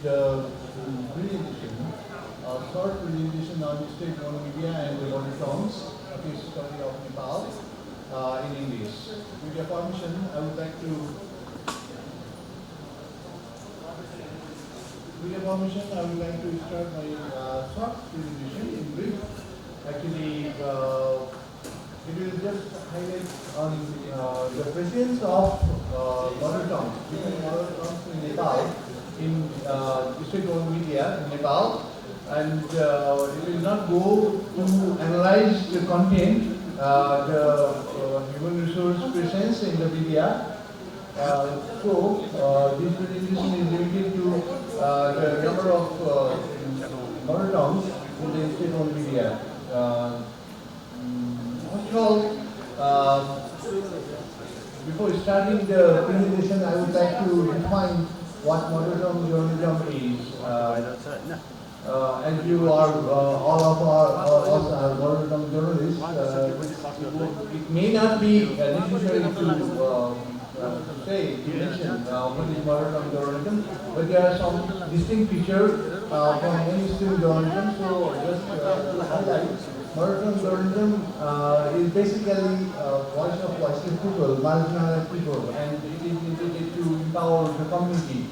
the presentation, short presentation on state-owned media and the mother tongues, case study of Nepal in English. With your permission, I would like to start my short presentation in brief. Actually, it will just highlight on the presence of mother tongues, different mother tongues in Nepal, in state-owned media in Nepal, and it will not go to analyze the content, the human resource presence in the media. So this presentation is limited to the number of mother tongues in the state-owned media. First of all, before starting the presentation, I would like to define what mother tongue journalism is. As you are, all of us are mother tongue journalists, it may not be necessary to mention what is mother tongue journalism, but there are some distinct features from mainstream journalism. So just to highlight, mother tongue journalism is basically voice of voiceless people, marginalized people, and it is intended to empower the community,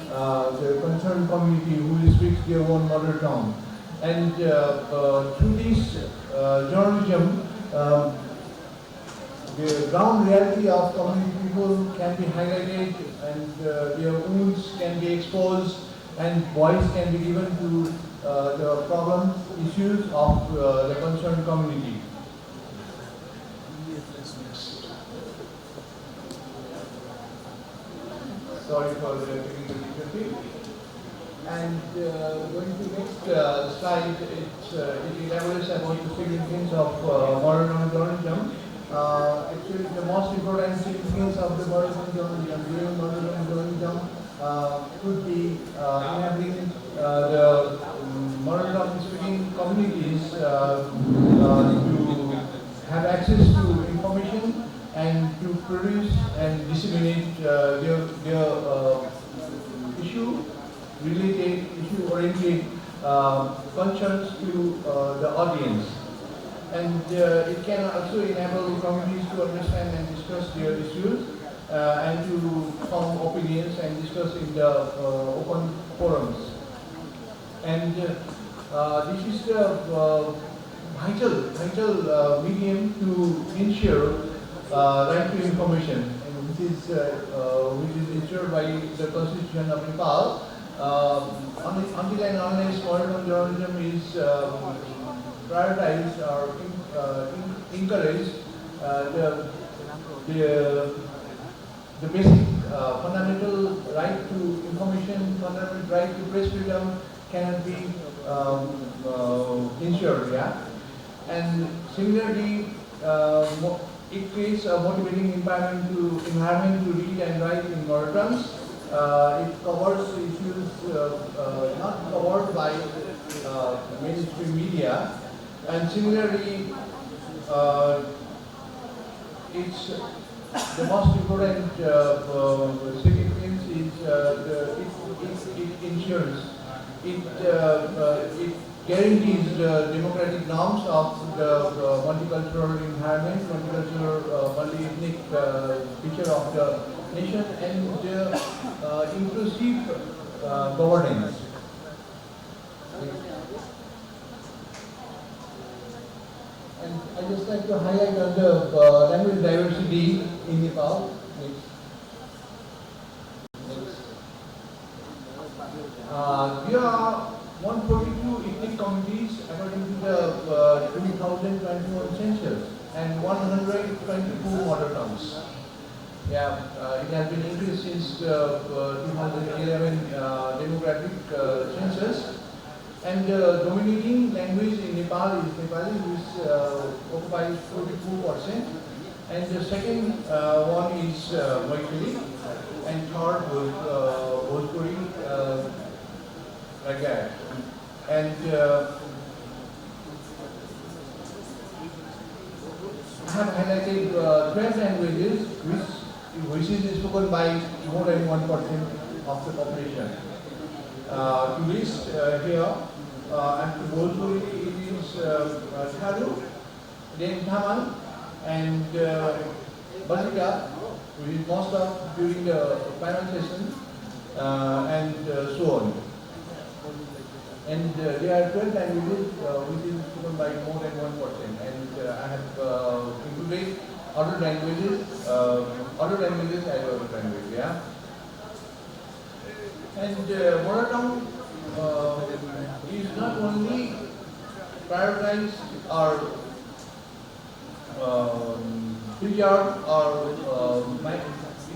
the concerned community who speaks their own mother tongue. And through this journalism, the ground reality of community people can be highlighted, and their wounds can be exposed, and voice can be given to the problems, issues of the concerned community. Sorry for the technical difficulty. And going to next slide, it elaborates about the significance of modern journalism. Actually, the most important significance of the modern journalism during modern journalism could be enabling the modern speaking communities to have access to information and to produce and disseminate their issue-oriented concerns to the audience. And it can also enable communities to understand and discuss their issues and to form opinions and discuss in the open forums. And this is the vital medium to ensure right to information, and which is ensured by the Constitution of Nepal. Until and unless modern journalism is prioritized or encouraged, the basic fundamental right to information, fundamental right to press freedom cannot be ensured. Yeah, and similarly, it creates a motivating environment to read and write in mother tongues. It covers issues not covered by mainstream media, and similarly, it's the most important significance is it ensures it guarantees the democratic norms of the multicultural environment, multicultural, multi-ethnic feature of the nation, and the inclusive governance. And I just like to highlight on the language diversity in Nepal. There are 142 ethnic communities according to the 2021 census, and 122 mother tongues. Yeah, it has been increased since 2011 demographic census. And the dominating language in Nepal is Nepali, which occupies 44%. And the second one is Maithili, and third was Bhojpuri, like that. And I have highlighted 12 languages which is spoken by more than 1% of the population. To list here, after Bhojpuri it is Tharu, then Thaman, and Basika, which is most of during the final session, and so on. And there are 12 languages which is spoken by more than 1%. And I have included other languages as other language, yeah. And mother tongue is not only prioritized or preserved or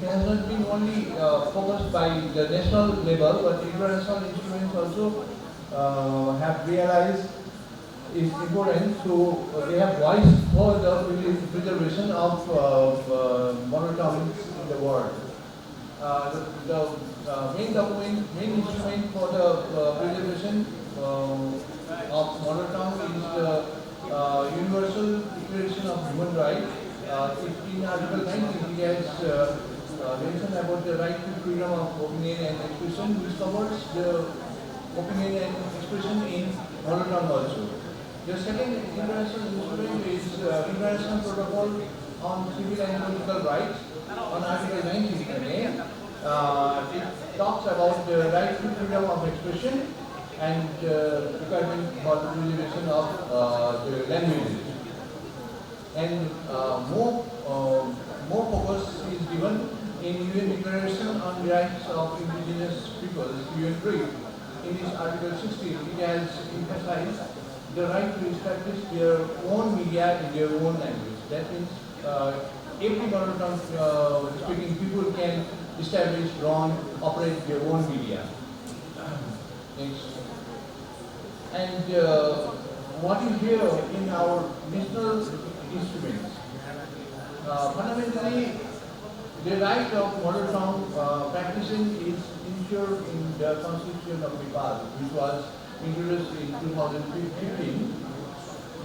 it has not been only focused by the national level, but international instruments also have realized its importance, so they have voiced for the preservation of mother tongues in the world. The main instrument for the preservation of mother tongue is the Universal Declaration of Human Rights. In Article 19, it has mentioned about the right to freedom of opinion and expression, which covers the opinion and expression in mother tongue also. The second international instrument is International Protocol on Civil and Political Rights on Article 19. It talks about the right to freedom of expression and requirement for the preservation of the languages. And more focus is given in UN Declaration on the Rights of Indigenous Peoples, UN3. In this Article 16, it has emphasized the right to establish their own media in their own language. That means every mother tongue speaking people can establish, run, operate their own media. Next. And what is here in our national instruments? Fundamentally, the right of mother tongue practicing is ensured in the Constitution of Nepal, which was introduced in 2015,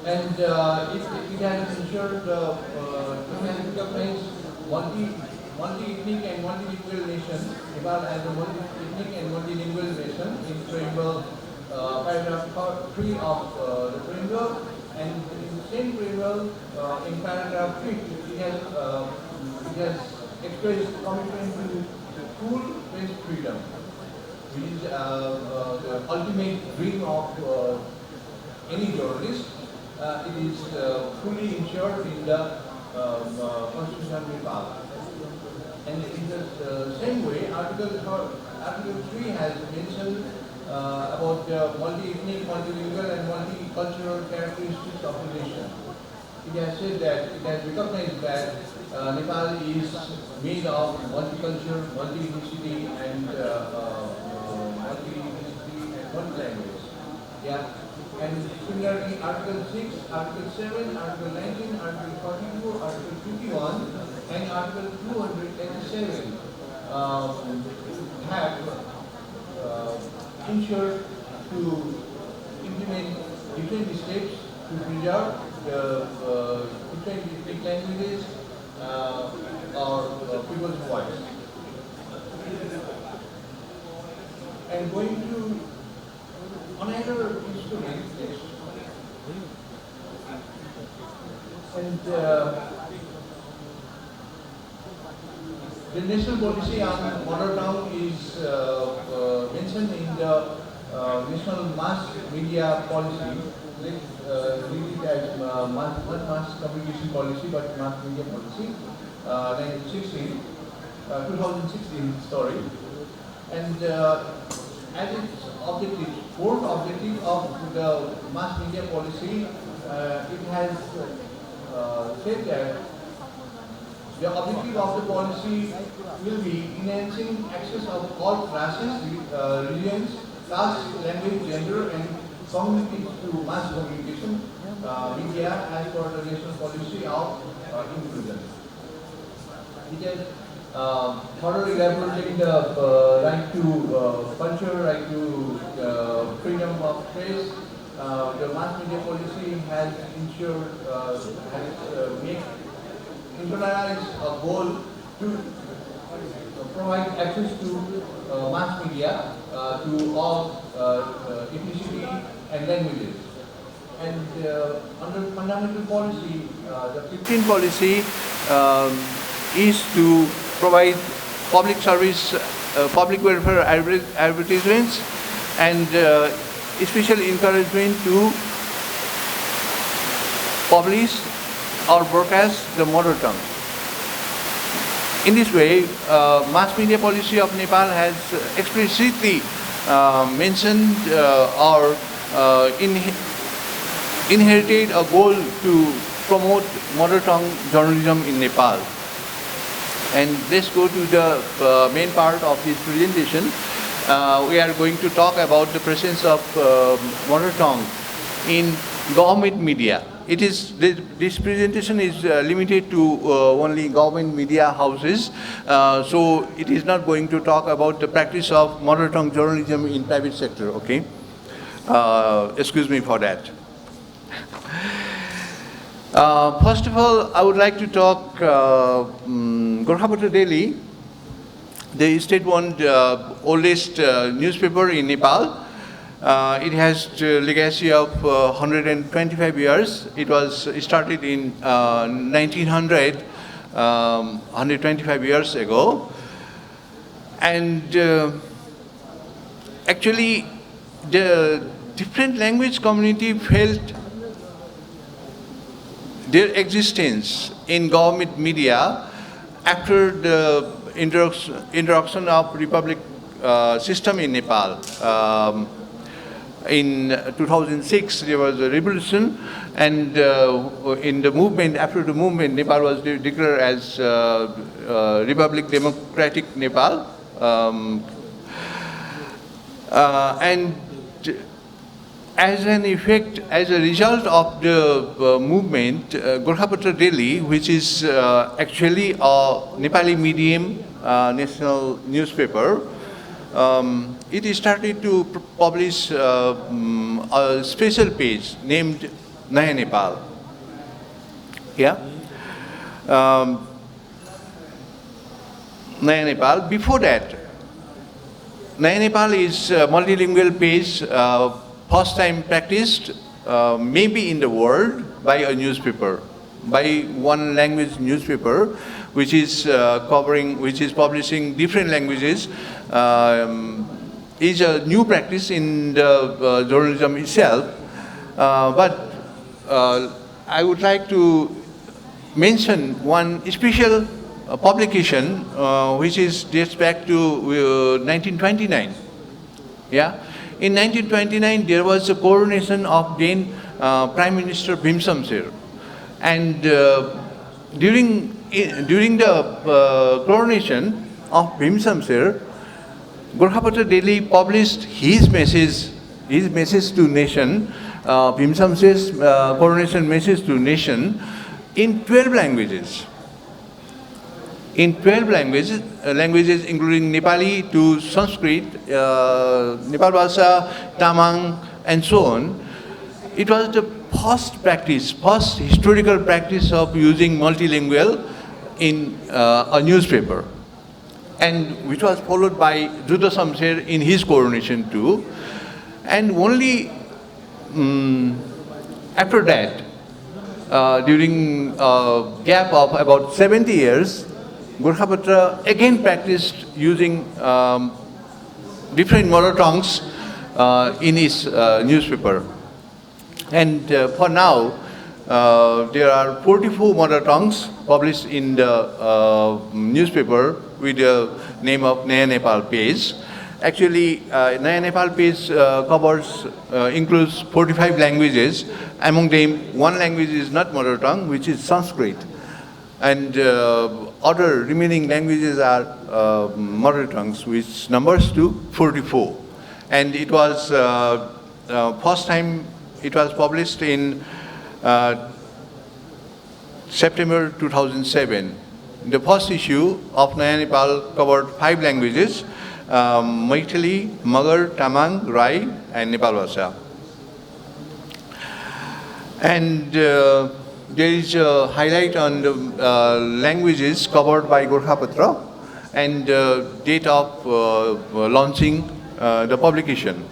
and it has ensured it has recognized multi-ethnic and multilingual nation. Nepal as a multi-ethnic and multilingual nation in preamble, paragraph 3 of the preamble, and in the same preamble, in paragraph 5, it has expressed commitment to full press freedom, which is the ultimate dream of any journalist. It is fully ensured in the Constitution of Nepal. And in the same way, Article 3 has mentioned about multi-ethnic, multilingual and multicultural characteristics of the nation. It has said that it has recognized that Nepal is made of multicultural, multi-ethnicity and multi-language. Yeah. And similarly, Article 6, Article 7, Article 19, Article 42, Article 51, and Article 287 have ensured to implement different steps to preserve the different languages or people's voice. And going to another instrument, and the national policy on mother tongue is mentioned in the national mass media policy. Let's read it as not mass communication policy, but mass media policy, 2016, sorry. And as its objective, fourth objective of the mass media policy, it has said that the objective of the policy will be enhancing access of all classes, religions, caste, language, gender, and communities to mass communication media as per the national policy of inclusion. It has further elaborating the right to culture, right to freedom of press. The mass media policy has ensured, has made internalized a goal to provide access to mass media to all ethnicity and languages. And under fundamental policy, the 15th policy is to provide public service, public welfare advertisements, and special encouragement to publish or broadcast the mother tongue. In this way, mass media policy of Nepal has explicitly mentioned or inherited a goal to promote mother tongue journalism in Nepal. And let's go to the main part of this presentation. We are going to talk about the presence of mother tongue in government media. This presentation is limited to only government media houses, so it is not going to talk about the practice of mother tongue journalism in private sector. Okay, excuse me for that. First of all, I would like to talk Gorkhapatra Daily, the state-owned oldest newspaper in Nepal. It has a legacy of 125 years. It was started in 1900, 125 years ago. And actually, the different language community felt their existence in government media after the introduction of republic system in Nepal. In 2006, there was a revolution, and in the movement, after the movement, Nepal was declared as Republic Democratic Nepal. And as an effect, as a result of the movement, Gorkhapatra Daily, which is actually a Nepali medium national newspaper, it started to publish a special page named Naya Nepal. Yeah? Naya Nepal. Before that, Naya Nepal is a multilingual page, first time practiced maybe in the world by a newspaper, by one language newspaper, which is publishing different languages. Is a new practice in the journalism itself, but I would like to mention one special publication which dates back to 1929. Yeah, in 1929 there was a coronation of then Prime Minister Bhim Shamsher, and during the coronation of Bhim Shamsher, Gorkhapatra Daily published his message to nation, Bhim Shamsher's coronation message to nation, in 12 languages. In 12 languages including Nepali to Sanskrit, Nepal Bhasha, Tamang, and so on. It was the first historical practice of using multilingual in a newspaper, and which was followed by Judha Shamsher in his coronation too. And only after that, during a gap of about 70 years, Gorkhapatra again practiced using different mother tongues in his newspaper. And for now, there are 44 mother tongues published in the newspaper with the name of Naya Nepal page. Actually, Naya Nepal page includes 45 languages. Among them, one language is not mother tongue, which is Sanskrit. And other remaining languages are mother tongues, which numbers to 44. And it was first time it was published in September 2007. The first issue of Naya Nepal covered 5 languages: Maithili, Magar, Tamang, Rai, and Nepal Bhasha. And there is a highlight on the languages covered by Gorkhapatra. and date of launching the publication.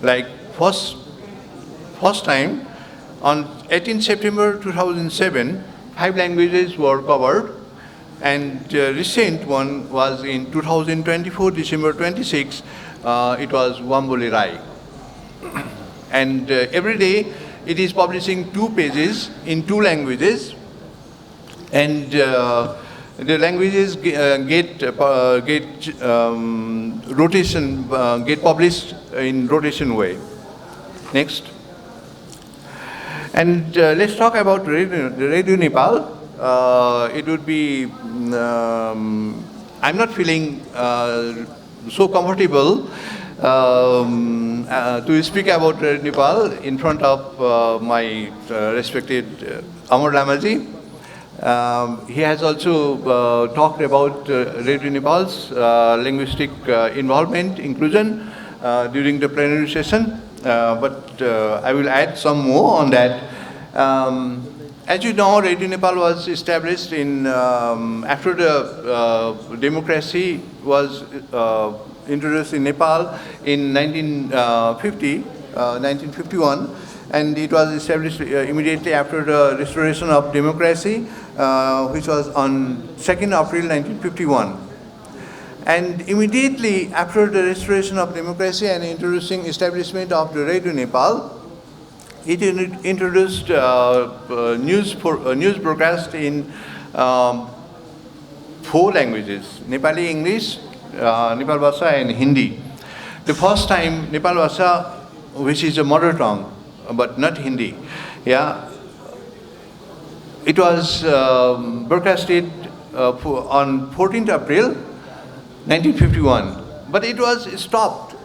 Like first time on 18 September 2007, 5 languages were covered, and recent one was in 2024 December 26. It was Wambole Rai, and every day it is publishing 2 pages in 2 languages, and the languages get rotation, get published in rotation way. Next. And let's talk about Radio Nepal. It would be, I'm not feeling so comfortable to speak about Radio Nepal in front of my respected Amar Lamaji. He has also talked about Radio Nepal's linguistic involvement, inclusion during the plenary session, but I will add some more on that. As you know, Radio Nepal was established in after the democracy was introduced in Nepal in 1951, and it was established immediately after the restoration of democracy, which was on 2nd April 1951. And immediately after the restoration of democracy and introducing establishment of the Radio Nepal, it introduced news broadcast in 4 languages: Nepali, English, Nepal Bhasha, and Hindi. The first time Nepal Bhasha, which is a mother tongue, but not Hindi, yeah, it was broadcasted on 14th April 1951, but it was stopped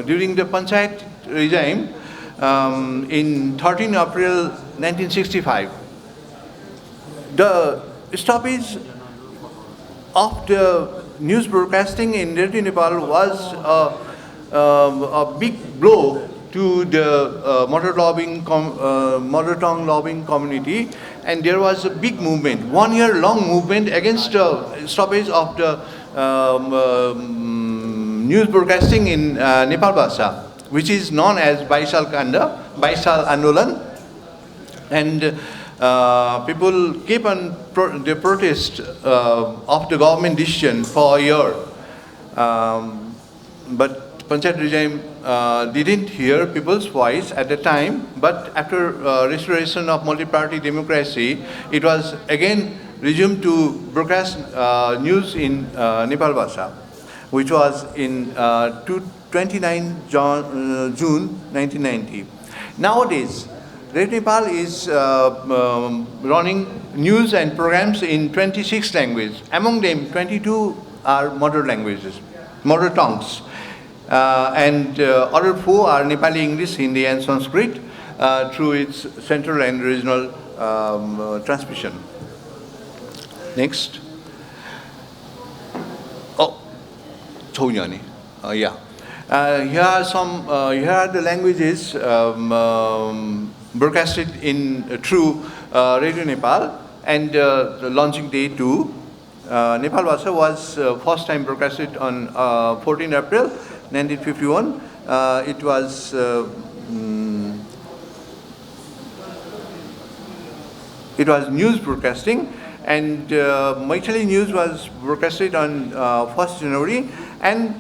during the Panchayat regime in 13 April 1965. The stoppage of the news broadcasting in Radio Nepal was a big blow to the mother tongue loving community, and there was a big movement, 1 year long movement against the stoppage of the news broadcasting in Nepal Bhasha, which is known as Baisal Andolan, and people keep on the protest of the government decision for a year, but Panchayat regime didn't hear people's voice at the time. But after restoration of multi-party democracy, it was again resumed to broadcast news in Nepal Bhasha, which was in 29 June 1990. Nowadays, Radio Nepal is running news and programs in 26 languages. Among them, 22 are mother languages, mother tongues. And other 4 are Nepali, English, Hindi, and Sanskrit through its central and regional transmission. Next. Oh, Chounyani. Yeah. Here are the languages broadcasted in through Radio Nepal, and the launching day too. Nepal Bhasha was first time broadcasted on 14 April 1951. It was news broadcasting, and Maithili news was broadcasted on 1st January, and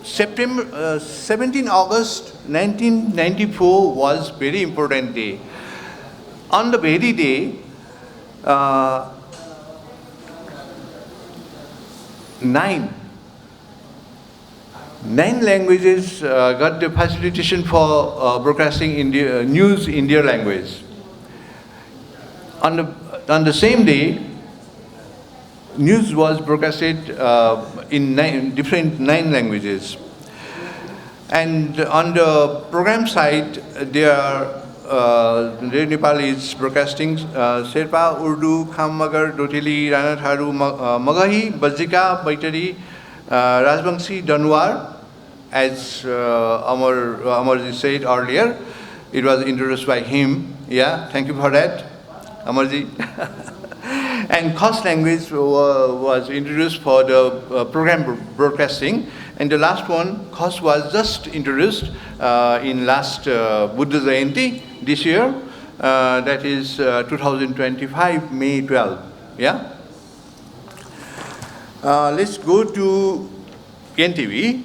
17 August 1994 was very important day. On the very day, 9 languages got the facilitation for broadcasting news in their language. On the same day, news was broadcasted in 9 languages. And on the program side, there are Radio Nepal is broadcasting Sherpa, Urdu, Kham Magar, Doteli, Rana Tharu, Magahi, Bajika, Baitari, Rajbangshi, Danwar. As Amarji said earlier, it was introduced by him. Yeah, thank you for that, Amarji. And Khas language was introduced for the program broadcasting. And the last one, Khas, was just introduced in last Buddha Jayanti this year. That is 2025, May 12. Yeah? Let's go to NTV.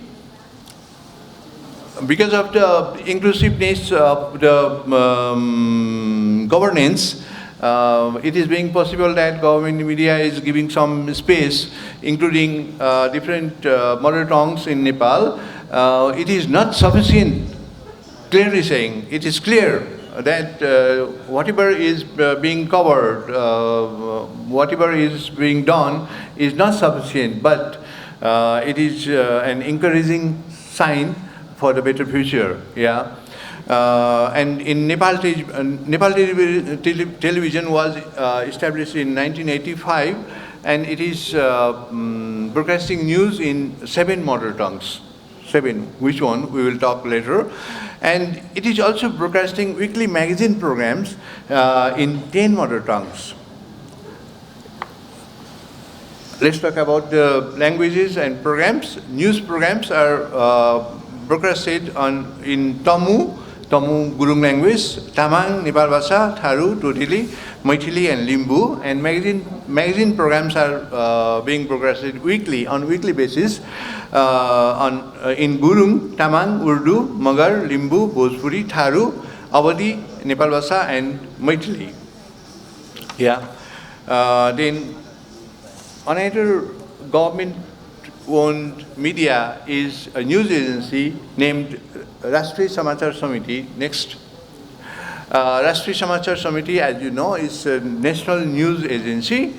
Because of the inclusiveness of the governance, it is being possible that government media is giving some space, including different mother tongues in Nepal. It is not sufficient, clearly saying, it is clear that whatever is being covered, whatever is being done is not sufficient, but it is an encouraging sign for the better future, yeah. And in Nepal, television was established in 1985, and it is broadcasting news in 7 mother tongues. 7, which one we will talk later. And it is also broadcasting weekly magazine programs in 10 mother tongues. Let's talk about the languages and programs. News programs are broadcasted in Tamu Gurung language, Tamang, Nepal Bhasha, Tharu, Totili, Maithili, and Limbu. And magazine programs are being broadcasted weekly, on weekly basis, in Gurung, Tamang, Urdu, Magar, Limbu, Bhojpuri, Tharu, Awadhi, Nepal Bhasha, and Maithili. Yeah. Then another government-owned media is a news agency named Rashtriya Samachar Samiti. Next. Rashtriya Samachar Samiti, as you know, is a national news agency.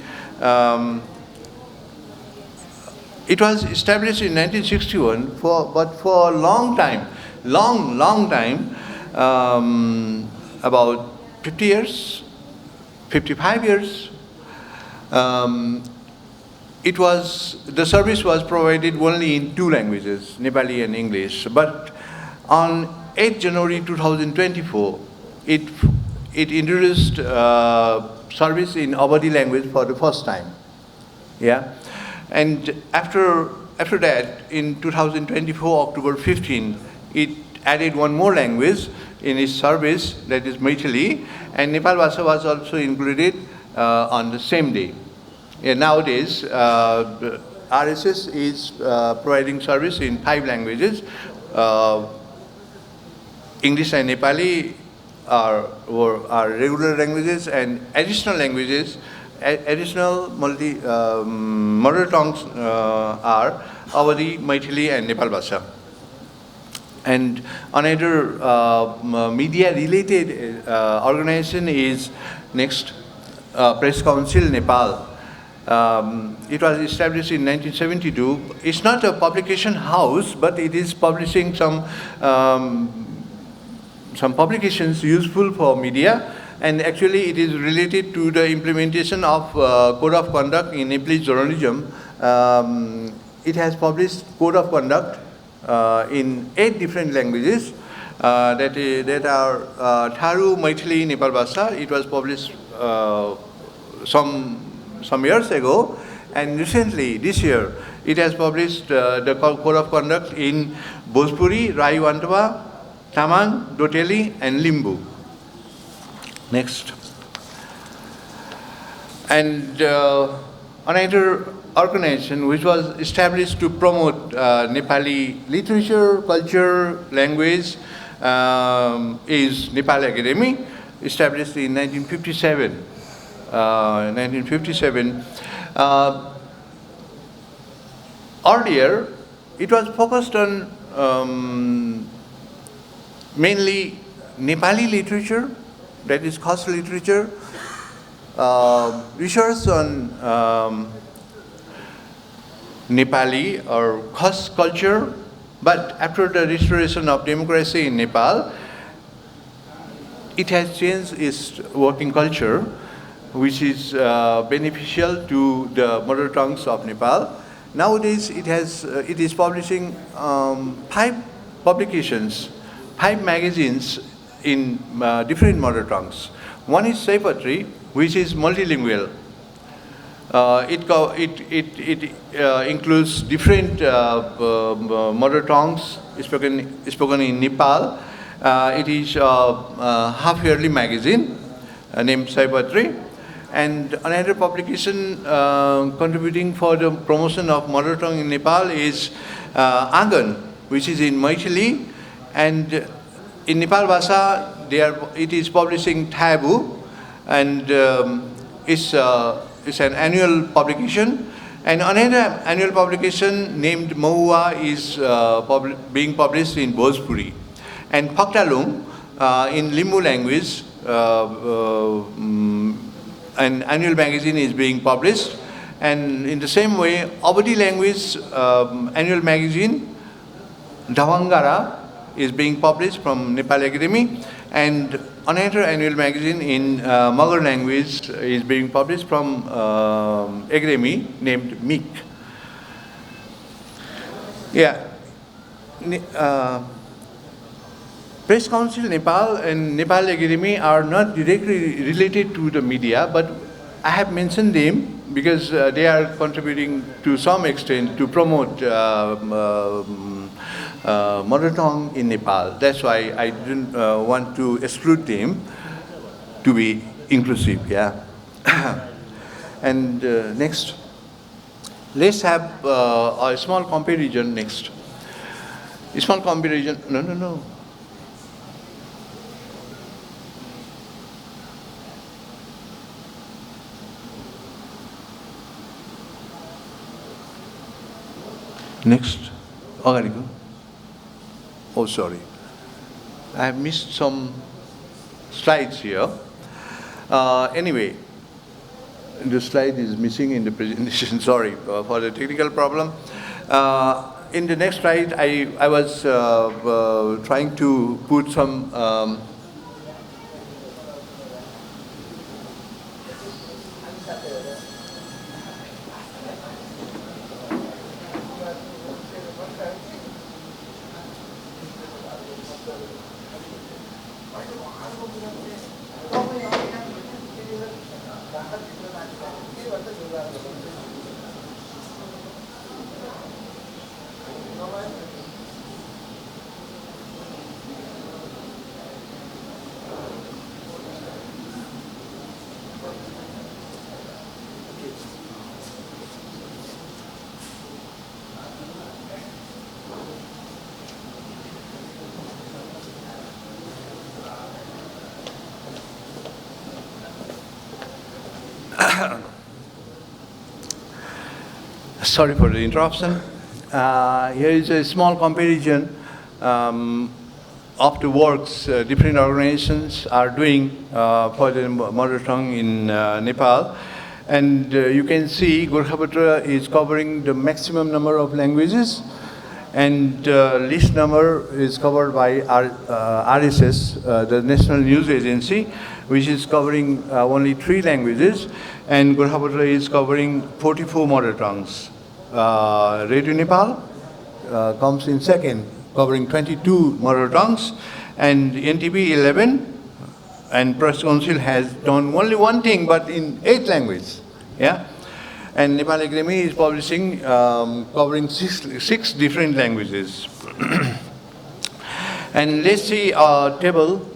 It was established in 1961, but for a long time, long time, about 50 years, 55 years, the service was provided only in 2 languages, Nepali and English. But on 8 January 2024, it introduced service in Awadhi language for the first time. Yeah, and after that, in 2024 October 15, it added one more language in its service, that is Maithili, and Nepal Bhasha was also included on the same day. Yeah, nowadays, RSS is providing service in 5 languages. English and Nepali are regular languages, and additional languages, additional mother tongues are Awadhi, Maithili, and Nepal Bhasha. And another media-related organization is next, Press Council Nepal. It was established in 1972. It's not a publication house, but it is publishing some publications useful for media, and actually it is related to the implementation of Code of Conduct in Nepalese journalism. It has published Code of Conduct in 8 different languages that are Tharu, Maithili, Nepal Bhasha. It was published some years ago, and recently, this year, it has published the Code of Conduct in Bhojpuri, Rai Wantava, Tamang, Doteli, and Limbu. Next. And another organization which was established to promote Nepali literature, culture, language is Nepal Academy, established in 1957. Earlier, it was focused on mainly Nepali literature, that is Khas literature, research on Nepali or Khas culture. But after the restoration of democracy in Nepal, it has changed its working culture, which is beneficial to the mother tongues of Nepal. Nowadays, it is publishing 5 publications, 5 magazines in different mother tongues. One is Saipatri, which is multilingual. It includes different mother tongues spoken in Nepal. It is a half-yearly magazine named Saipatri, and another publication contributing for the promotion of mother tongue in Nepal is Angan, which is in Maithili, and in Nepal Bhasha, it is publishing Thabu, and it's an annual publication. And another annual publication named Mahua is being published in Bhojpuri. And Phaktalung in Limbu language, an annual magazine is being published. And in the same way, Avadi language annual magazine, Davangara, is being published from Nepal Academy. And another annual magazine in Magar language is being published from Academy named MIK. Yeah. Press Council Nepal and Nepal Academy are not directly related to the media, but I have mentioned them because they are contributing to some extent to promote mother tongue in Nepal. That's why I didn't want to exclude them to be inclusive, yeah. And next, let's have a small comparison next. A small comparison, no. Next, Agariko. Oh, sorry. I have missed some slides here. Anyway, the slide is missing in the presentation. Sorry for the technical problem. In the next slide, I was trying to put some sorry for the interruption. Here is a small comparison of the works different organizations are doing for the mother tongue in Nepal. And you can see Gorkhapatra is covering the maximum number of languages, and least number is covered by RSS, the National News Agency, which is covering only 3 languages, and Gorkhapatra is covering 44 mother tongues. Radio Nepal comes in second, covering 22 mother tongues, and NTB 11, and Press Council has done only one thing, but in 8 languages. Yeah, and Nepal Academy is publishing, covering six different languages. And let's see a table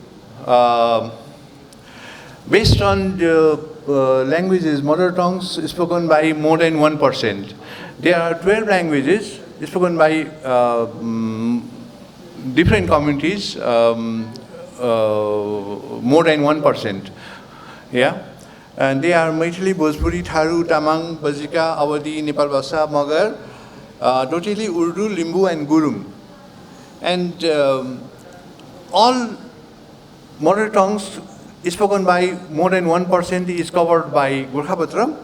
based on the languages, mother tongues spoken by more than 1%. There are 12 languages spoken by different communities, more than 1%. Yeah, and they are Maithili, Bhojpuri, Tharu, Tamang, Bajika, Avadi, Nepal Bhasha, Magar, Dotili, Urdu, Limbu, and Gurung. And all mother tongues spoken by more than 1% is covered by Gorkhapatra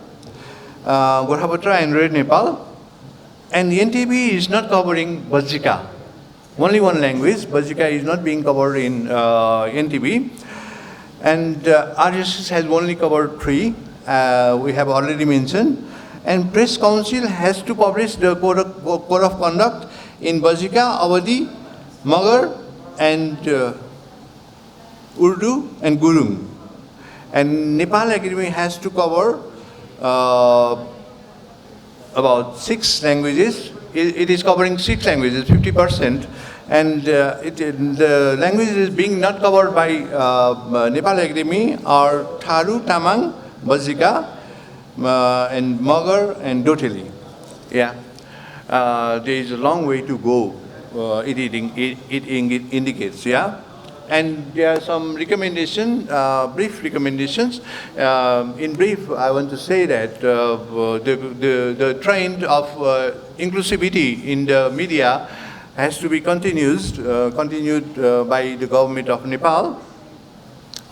and Red Nepal. And the NTB is not covering Bajika. Only one language, Bajika, is not being covered in NTB. And RSS has only covered 3, we have already mentioned. And Press Council has to publish the code of conduct in Bajika, Avadi, Magar, and Urdu and Gurung. And Nepal Academy has to cover about 6 languages. It is covering 6 languages, 50%, and the languages being not covered by Nepal Academy are Tharu, Tamang, Bajika, and Magar and Doteli. Yeah, there is a long way to go. It indicates, yeah. And there are some brief recommendations. In brief, I want to say that the trend of inclusivity in the media has to be continued by the government of Nepal.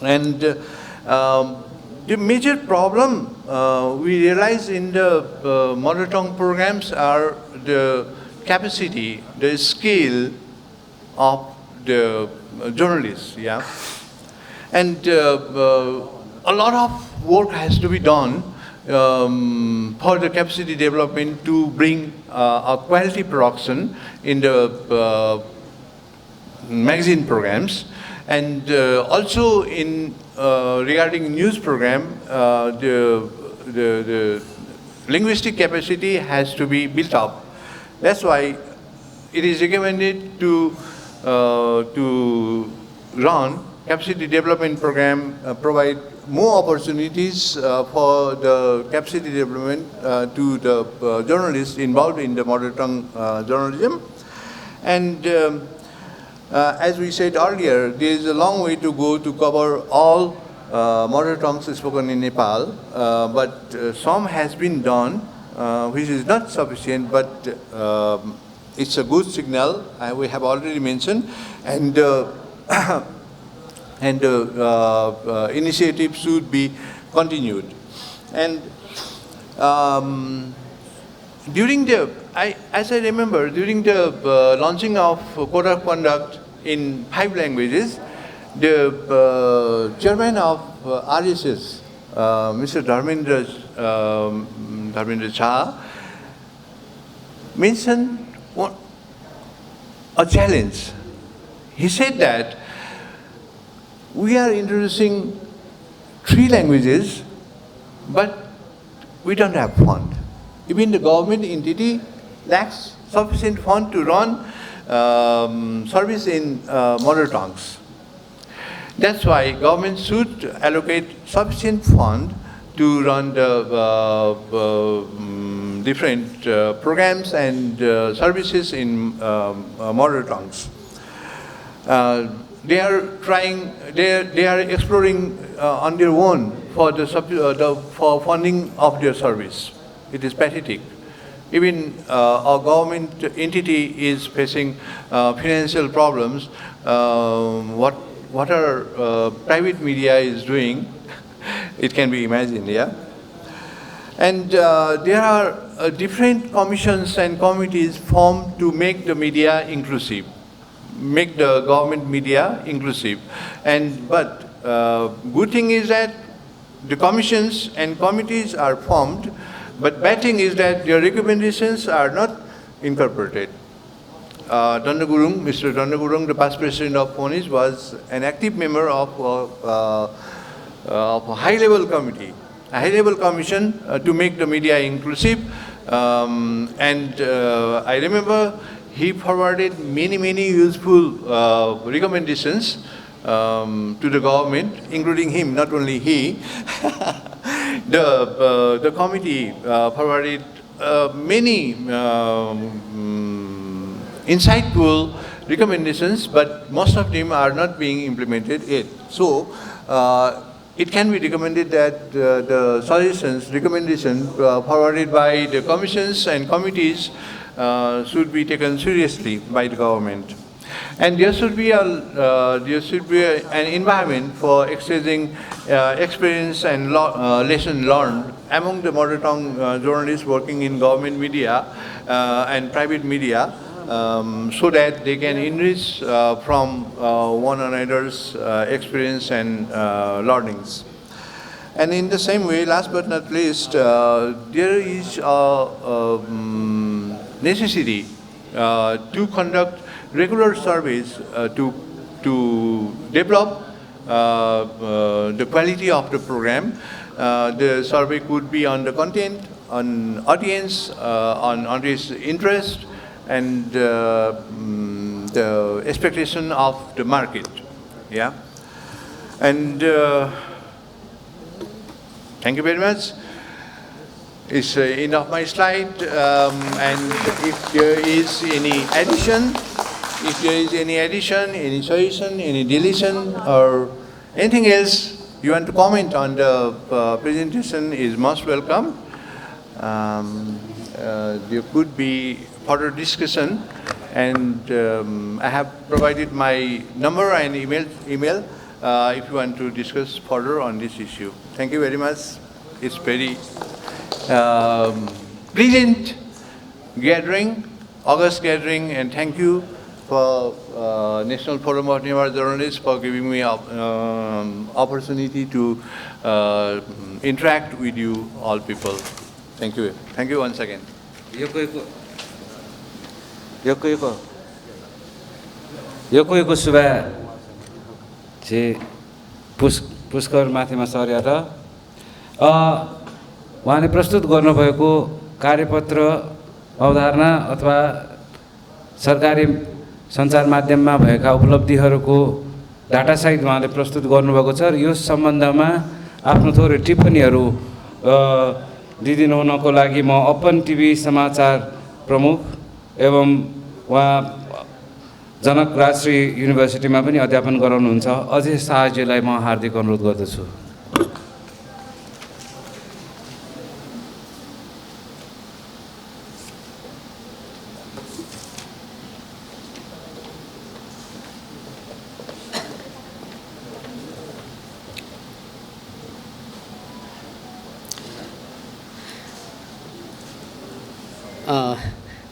And the major problem we realize in the mother tongue programs are the capacity, the skill of the journalists, yeah. And a lot of work has to be done for the capacity development to bring a quality production in the magazine programs, and also in regarding news program, the linguistic capacity has to be built up. That's why it is recommended to run capacity development program, provide more opportunities for the capacity development to the journalists involved in the mother tongue journalism. And as we said earlier, there is a long way to go to cover all mother tongues spoken in Nepal, but some has been done, which is not sufficient, but it's a good signal, we have already mentioned, and initiative should be continued. And during the, as I remember, during the launching of Code of Conduct in 5 languages, the chairman of RSS, Mr. Dharmendra Jha, mentioned a challenge. He said that we are introducing 3 languages, but we don't have fund. Even the government entity lacks sufficient fund to run service in mother tongues. That's why government should allocate sufficient fund to run the different programs and services in mother tongues. They are trying, they are exploring on their own for for funding of their service. It is pathetic. Even our government entity is facing financial problems. What our private media is doing, it can be imagined, yeah? And there are different commissions and committees formed to make the media inclusive, make the government media inclusive. But good thing is that the commissions and committees are formed, but bad thing is that their recommendations are not incorporated. Mr. Dandagurung, the past president of PONIS, was an active member of a high-level committee, a high-level commission to make the media inclusive. I remember he forwarded many useful recommendations to the government, including him, not only he. The committee forwarded many insightful recommendations, but most of them are not being implemented yet. So it can be recommended that the recommendations forwarded by the commissions and committees should be taken seriously by the government. And there should be an environment for exchanging experience and lesson learned among the mother tongue journalists working in government media and private media, so that they can enrich from one another's experience and learnings. And in the same way, last but not least, there is a necessity to conduct regular surveys to develop the quality of the program. The survey could be on the content, on audience, on audience interest, and the expectation of the market. Yeah. And thank you very much. It's end of my slide. And if there is any addition, any suggestion, any deletion, or anything else you want to comment on the presentation, is most welcome. There could be further discussion, and I have provided my number and email if you want to discuss further on this issue. Thank you very much. It's very pleasant gathering, August gathering, and thank you for National Forum of Yamhar Journalists for giving me opportunity to interact with you all people. Thank you. Thank you once again. योको सुबा पुष्कर माथिमा सरेर उहाँले प्रस्तुत गर्नुभएको कार्यपत्र अवधारणा अथवा सरकारी सञ्चार माध्यममा भएका उपलब्धिहरूको data सहित उहाँले प्रस्तुत गर्नुभएको छ र यो सम्बन्धमा आफ्नो थोरै टिप्पणीहरू दिदिनु हुनको लागि म ओपन टिभी समाचार प्रमुख एवं उहाँ जनक राजश्री युनिभर्सिटीमा पनि अध्यापन गराउनुहुन्छ अजय शाहजीलाई म हार्दिक अनुरोध गर्दछु।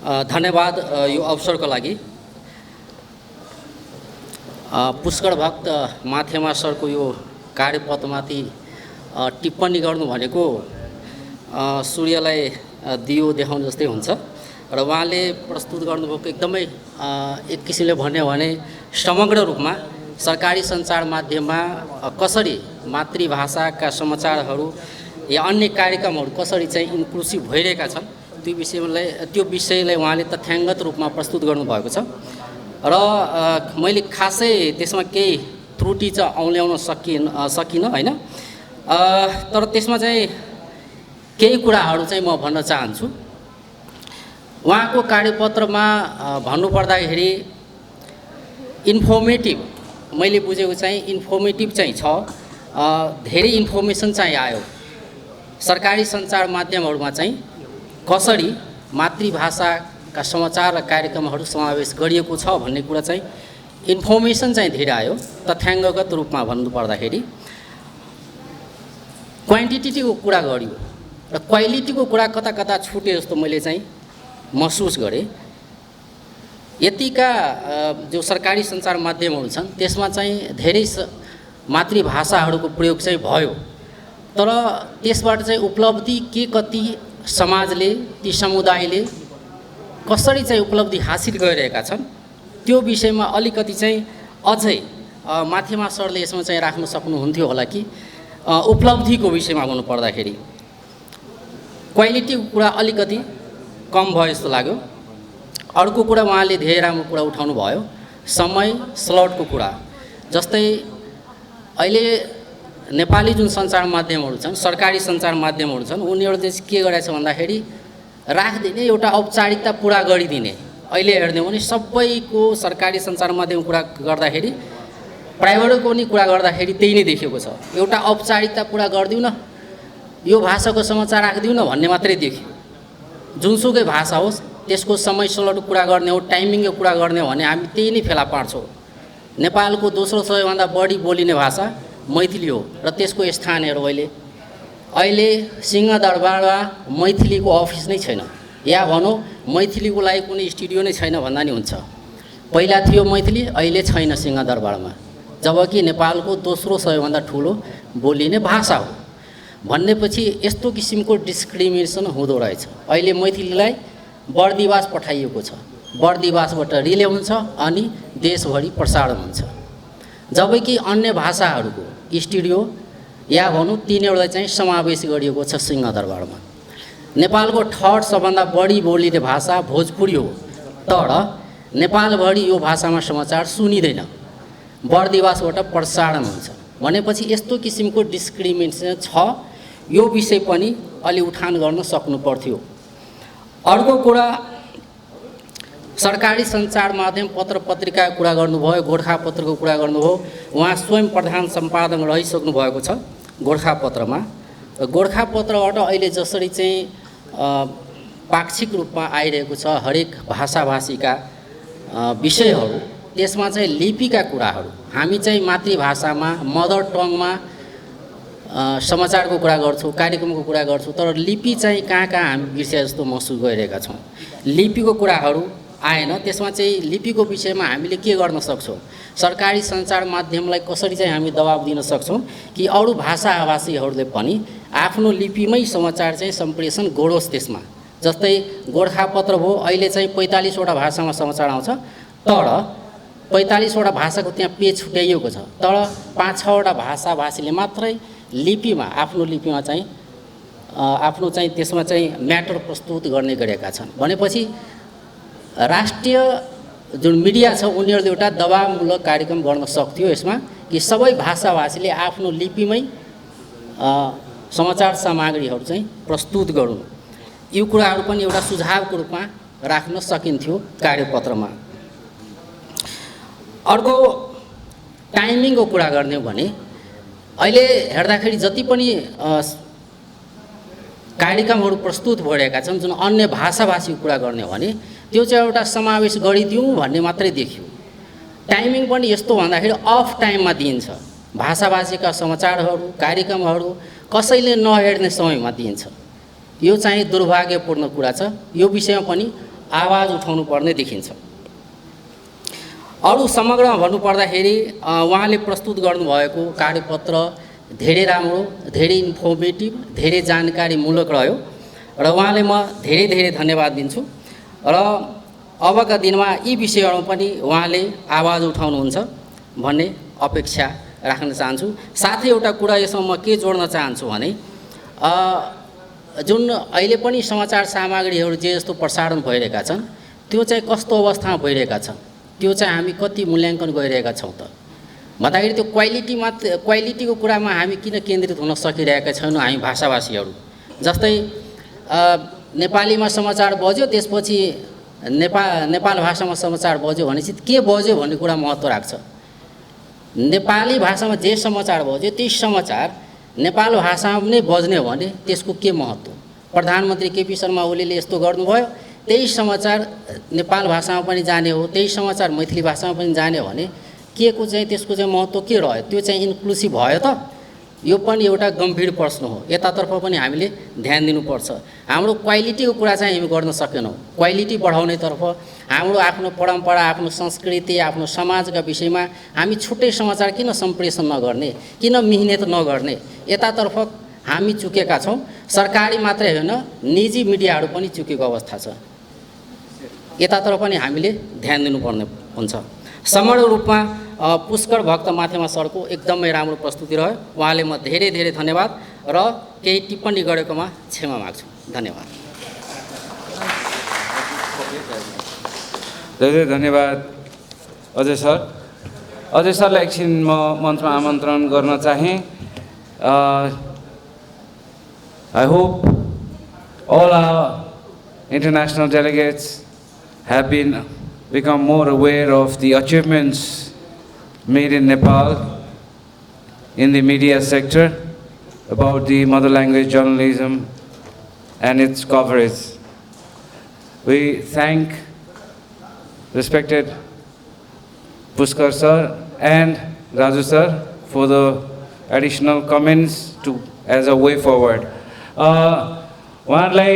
धन्यवाद यो अवसरको लागि। पुष्कर भक्त माथेमा सरको यो कार्यपत्रमाथि टिप्पणी गर्नु भनेको सूर्यलाई दियो देखाउनु जस्तै हुन्छ र उहाँले प्रस्तुत गर्नुभएको एकदमै एक किसिमले भन्यो भने समग्र रूपमा सरकारी सञ्चार माध्यममा कसरी मातृभाषाका समाचारहरू या अन्य कार्यक्रमहरू कसरी चाहिँ इन्क्लुसिभ भइरहेका छन् त्यो विषयलाई उहाँले तथ्याङ्गत रूपमा प्रस्तुत गर्नुभएको छ र मैले खासै त्यसमा केही त्रुटि चाहिँ औल्याउन सकिनँ हैन। तर त्यसमा चाहिँ केही कुराहरू चाहिँ म भन्न चाहन्छु। उहाँको कार्यपत्रमा भन्नुपर्दाखेरि इन्फर्मेटिभ मैले बुझेको चाहिँ इन्फर्मेटिभ चाहिँ छ, धेरै इन्फर्मेसन चाहिँ आयो सरकारी सञ्चार माध्यमहरूमा चाहिँ कसरी मातृभाषाका समाचार र कार्यक्रमहरू समावेश गरिएको छ भन्ने कुरा चाहिँ इन्फर्मेसन चाहिँ धेरै आयो। तथ्याङ्गगत रूपमा भन्नुपर्दाखेरि क्वान्टिटीको कुरा गरियो र क्वालिटीको कुरा कता कता छुटे जस्तो मैले चाहिँ महसुस गरेँ। यतिका जो सरकारी सञ्चार माध्यमहरू छन् त्यसमा चाहिँ धेरै मातृभाषाहरूको प्रयोग चाहिँ भयो, तर त्यसबाट चाहिँ उपलब्धि के कति समाजले ती समुदायले कसरी चाहिँ उपलब्धि हासिल गरिरहेका छन् त्यो विषयमा अलिकति चाहिँ अझै माथेमा सरले यसमा चाहिँ राख्न सक्नुहुन्थ्यो होला कि उपलब्धिको विषयमा भन्नुपर्दाखेरि क्वालिटीको कुरा अलिकति कम भयो जस्तो लाग्यो। अर्को कुरा उहाँले धेरै राम्रो कुरा उठाउनु भयो, समय स्लटको कुरा। जस्तै अहिले नेपाली जुन सञ्चार माध्यमहरू छन् सरकारी सञ्चार माध्यमहरू छन् उनीहरूले चाहिँ के गरेछ भन्दाखेरि राखिदिने एउटा औपचारिकता पुरा गरिदिने। अहिले हेर्ने हो भने सबैको सरकारी सञ्चार माध्यम कुरा गर्दाखेरि प्राइभेटको पनि कुरा गर्दाखेरि त्यही नै देखिएको छ, एउटा औपचारिकता पुरा गरिदिउँ न यो भाषाको समाचार राखिदिउँ न भन्ने मात्रै देखियो। जुनसुकै भाषा होस् त्यसको समय स्लटको कुरा गर्ने हो, टाइमिङको कुरा गर्ने हो भने हामी त्यही नै फेला पार्छौँ। नेपालको दोस्रो सबैभन्दा बढी बोलिने भाषा मैथिली हो र त्यसको स्थानहरू अहिले सिंहदरबारमा मैथिलीको अफिस नै छैन, या भनौँ मैथिलीको लागि कुनै स्टुडियो नै छैन भन्दा नि हुन्छ। पहिला थियो मैथिली, अहिले छैन सिंहदरबारमा, जबकि नेपालको दोस्रो सबैभन्दा ठुलो बोलिने भाषा हो भन्नेपछि यस्तो किसिमको डिस्क्रिमिनेसन हुँदो रहेछ। अहिले मैथिलीलाई बर्दिवास पठाइएको छ, बर्दिवासबाट रिले हुन्छ अनि देशभरि प्रसारण हुन्छ, जबकि अन्य भाषाहरूको स्टुडियो या भनौँ तिनीहरूलाई चाहिँ समावेश गरिएको छ सिंहदरबारमा। नेपालको थर्ड सबभन्दा बढी बोलिने भाषा भोजपुरी हो, तर नेपालभरि यो भाषामा समाचार सुनिँदैन, बर्दिवासबाट प्रसारण हुन्छ भनेपछि यस्तो किसिमको डिस्क्रिमिनेसन छ। यो विषय पनि अलि उठान गर्न सक्नु पर्थ्यो। अर्को कुरा, सरकारी सञ्चार माध्यम पत्र पत्रिकाको कुरा गर्नुभयो, गोर्खापत्रको कुरा गर्नुभयो। उहाँ स्वयं प्रधान सम्पादक रहिसक्नु भएको छ गोर्खापत्रमा। गोर्खापत्रबाट अहिले जसरी चाहिँ पाक्षिक रूपमा आइरहेको छ हरेक भाषाभाषीका विषयहरू, त्यसमा चाहिँ लिपिका कुराहरू, हामी चाहिँ मातृभाषामा मदर टङमा समाचारको कुरा गर्छौँ, कार्यक्रमको कुरा गर्छौँ, तर लिपि चाहिँ कहाँ कहाँ हामी बिर्से जस्तो महसुस गरिरहेका छौँ। लिपिको कुराहरू आएन। त्यसमा चाहिँ लिपिको विषयमा हामीले के गर्न सक्छौँ, सरकारी सञ्चार माध्यमलाई कसरी चाहिँ हामी दबाब दिन सक्छौँ कि अरू भाषाभाषीहरूले पनि आफ्नो लिपिमै समाचार चाहिँ सम्प्रेषण गरोस्। त्यसमा जस्तै गोर्खापत्र भयो, अहिले चाहिँ 45वटा भाषामा समाचार आउँछ, तर 45वटा भाषाको त्यहाँ पेज छुट्याइएको छ, तर 5-6वटा भाषाभाषीले मात्रै लिपिमा आफ्नो लिपिमा चाहिँ आफ्नो चाहिँ त्यसमा चाहिँ म्याटर प्रस्तुत गर्ने गरेका छन्। भनेपछि राष्ट्रिय जुन मिडिया छ उनीहरूले एउटा दबावमूलक कार्यक्रम गर्न सक्थ्यो यसमा कि सबै भाषाभाषीले आफ्नो लिपिमै समाचार सामग्रीहरू चाहिँ प्रस्तुत गरून्। यो कुराहरू पनि एउटा सुझावको रूपमा राख्न सकिन्थ्यो कार्यपत्रमा। अर्को टाइमिङको कुरा गर्ने हो भने अहिले हेर्दाखेरि जति पनि कार्यक्रमहरू प्रस्तुत भइरहेका छन् जुन अन्य भाषाभाषीको कुरा गर्ने हो भने त्यो चाहिँ एउटा समावेश गरिदिउँ भन्ने मात्रै देखियो। टाइमिङ पनि यस्तो भन्दाखेरि अफ टाइममा दिइन्छ। भाषाभाषीका समाचारहरू कार्यक्रमहरू कसैले नहेर्ने समयमा दिइन्छ। यो चाहिँ दुर्भाग्यपूर्ण कुरा छ। यो विषयमा पनि आवाज उठाउनु पर्ने देखिन्छ। अरू समग्रमा भन्नुपर्दाखेरि उहाँले प्रस्तुत गर्नुभएको कार्यपत्र धेरै राम्रो, धेरै इन्फर्मेटिभ, धेरै जानकारीमूलक रह्यो र उहाँले म धेरै धेरै धन्यवाद दिन्छु र अबका दिनमा यी विषयहरूमा पनि उहाँले आवाज उठाउनुहुन्छ भन्ने अपेक्षा राख्न चाहन्छु। साथै एउटा कुरा यसमा म के जोड्न चाहन्छु भने जुन अहिले पनि समाचार सामग्रीहरू जे जस्तो प्रसारण भइरहेका छन् त्यो चाहिँ कस्तो अवस्थामा भइरहेका छन्, त्यो चाहिँ हामी कति मूल्याङ्कन गरिरहेका छौँ त भन्दाखेरि त्यो क्वालिटीको कुरामा हामी किन केन्द्रित हुन सकिरहेका छैनौँ हामी भाषाभाषीहरू। जस्तै नेपालीमा समाचार बज्यो, त्यसपछि नेपाल भाषामा समाचार बज्यो भनेपछि के बज्यो भन्ने कुरा महत्त्व राख्छ। नेपाली भाषामा जे समाचार बज्यो त्यही समाचार नेपाल भाषामा नै बज्ने हो भने त्यसको के महत्त्व। प्रधानमन्त्री केपी शर्मा ओलीले यस्तो गर्नुभयो, त्यही समाचार नेपाल भाषामा पनि जाने हो, त्यही समाचार मैथिली भाषामा पनि जाने हो भने के को चाहिँ त्यसको चाहिँ महत्त्व के रह्यो? त्यो चाहिँ इन्क्लुसिभ भयो त? यो पनि एउटा गम्भीर प्रश्न हो। यतातर्फ पनि हामीले ध्यान दिनुपर्छ। हाम्रो क्वालिटीको कुरा चाहिँ हामी गर्न सकेनौँ। क्वालिटी बढाउनेतर्फ हाम्रो आफ्नो परम्परा, आफ्नो संस्कृति, आफ्नो समाजका विषयमा हामी छुट्टै समाचार किन सम्प्रेषण नगर्ने, किन मिहिनेत नगर्ने, यतातर्फ हामी चुकेका छौँ। सरकारी मात्रै होइन, निजी मिडियाहरू पनि चुकेको अवस्था छ। यतातर्फ पनि हामीले ध्यान दिनुपर्ने हुन्छ। समग्र रूपमा पुष्कर भक्त माथेमा सरको एकदमै राम्रो प्रस्तुति रह्यो। उहाँले म धेरै धेरै धन्यवाद र केही टिप्पणी गरेकोमा क्षमा माग्छु। धन्यवाद। धेरै धन्यवाद अजय सर। अजय सरलाई एकछिन म मञ्चमा आमन्त्रण गर्न चाहेँ। I hope all our international delegates have become more aware of the achievements made in Nepal in the media sector about the mother language journalism and its coverage. We thank respected Pushkar sir and Raju sir for the additional comments as a way forward. उहाँहरूलाई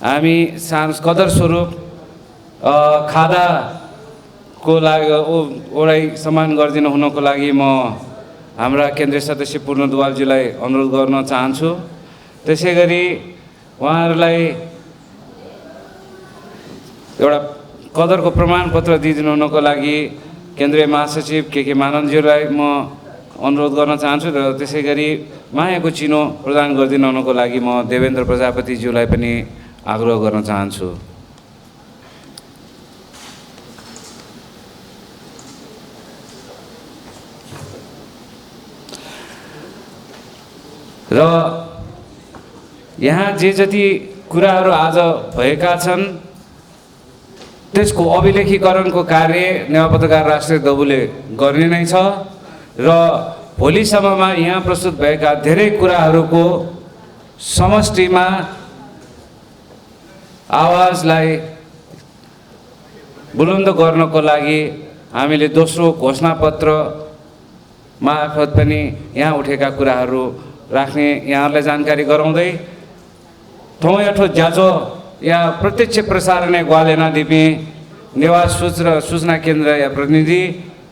हामी कदर स्वरूप खादाको लागि ओडाइ सम्मान गरिदिनु हुनको लागि म हाम्रा केन्द्रीय सदस्य पूर्ण दुवालजीलाई अनुरोध गर्न चाहन्छु। त्यसै गरी उहाँहरूलाई एउटा कदरको प्रमाणपत्र दिइदिनु हुनको लागि केन्द्रीय महासचिव के मानन्दज्यूलाई म अनुरोध गर्न चाहन्छु र त्यसै गरी मायाको चिनो प्रदान गरिदिनुको लागि म देवेन्द्र प्रजापतिज्यूलाई पनि आग्रह गर्न चाहन्छु। र यहाँ जे जति कुराहरू आज भएका छन् त्यसको अभिलेखीकरणको कार्य नेवा पत्रकार राष्ट्रिय दबुले गर्ने नै छ र भोलिसम्ममा यहाँ प्रस्तुत भएका धेरै कुराहरूको समष्टिमा आवाजलाई बुलन्द गर्नको लागि हामीले दोस्रो घोषणापत्र मार्फत पनि यहाँ उठेका कुराहरू राख्ने यहाँहरूलाई जानकारी गराउँदै ठौयाठो ज्याजो यहाँ प्रत्यक्ष प्रसारण ग्वालेना दिपी नेवा सूचना केन्द्र या प्रतिनिधि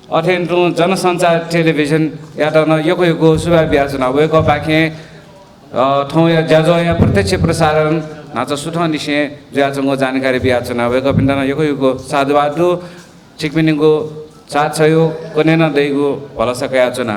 अथेन्टु जनसञ्चार टेलिभिजन या त यको सुबा ब्याजना वेको पाखे ठौया ज्याजो या प्रत्यक्ष प्रसारण नाच सुठ निसे ज्याजोको जानकारी ब्याजना वेको पिण्डना यको साधुवादु चिकमिनिङको साथ सहयोग कोनेना दैगु भलसका याचना